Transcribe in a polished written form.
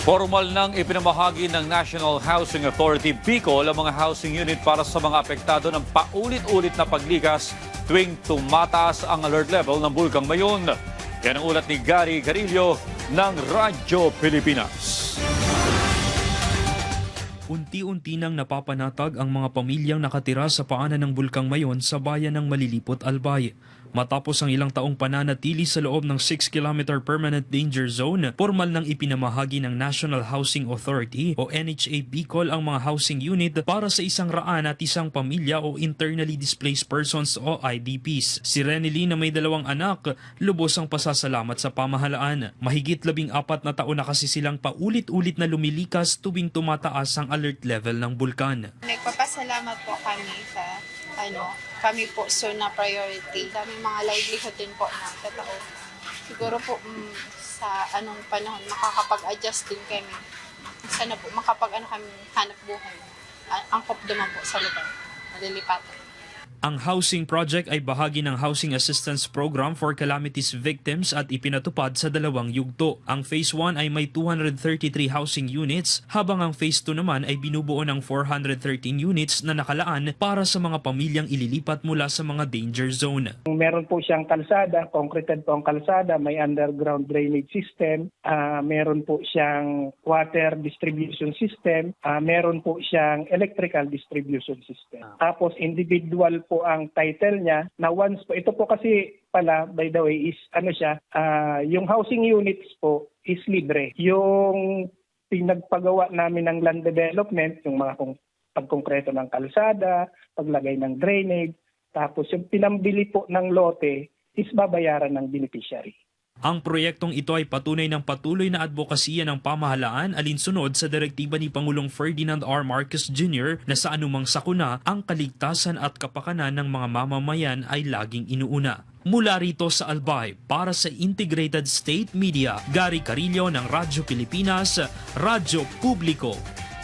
Formal nang ipinamahagi ng National Housing Authority Bicol ang mga housing unit para sa mga apektado ng paulit-ulit na paglikas tuwing tumataas ang alert level ng Bulkang Mayon. Yan ang ulat ni Gary Carillo ng Radyo Pilipinas. Unti-unti nang napapanatag ang mga pamilyang nakatira sa paanan ng Bulkang Mayon sa bayan ng Malilipot, Albay. Matapos ang ilang taong pananatili sa loob ng 6-kilometer permanent danger zone, formal nang ipinamahagi ng National Housing Authority o NHA Bicol ang mga housing unit para sa 100 at isang pamilya o internally displaced persons o IDPs. Si Renely na may 2 anak, lubos ang pasasalamat sa pamahalaan. Mahigit 14 na taon na kasi silang paulit-ulit na lumilikas tuwing tumataas ang alert level ng bulkan. Nagpapasalamat po kami sa kami po so na priority. Kami mga livelihood din po na totoo. Siguro po sa anong panahon makakapag-adjust din kami. Sana po kami hanap buhay. Angkop naman po sa lugar. Malilipatan. Ang housing project ay bahagi ng Housing Assistance Program for Calamities Victims at ipinatupad sa 2 yugto. Ang Phase 1 ay may 233 housing units, habang ang Phase 2 naman ay binubuo ng 413 units na nakalaan para sa mga pamilyang ililipat mula sa mga danger zone. Meron po siyang kalsada, concreted po ang kalsada, may underground drainage system, meron po siyang water distribution system, meron po siyang electrical distribution system. Tapos individual po ang title niya na once po, ito po kasi pala by the way is yung housing units po is libre. Yung pinagpagawa namin ng land development, yung mga pagkonkreto ng kalsada, paglagay ng drainage, tapos yung pinambili po ng lote is babayaran ng beneficiary. Ang proyektong ito ay patunay ng patuloy na advokasya ng pamahalaan alinsunod sa direktiba ni Pangulong Ferdinand R. Marcos Jr. na sa anumang sakuna, ang kaligtasan at kapakanan ng mga mamamayan ay laging inuuna. Mula rito sa Albay, para sa Integrated State Media, Gary Carillo ng Radyo Pilipinas, Radyo Publiko.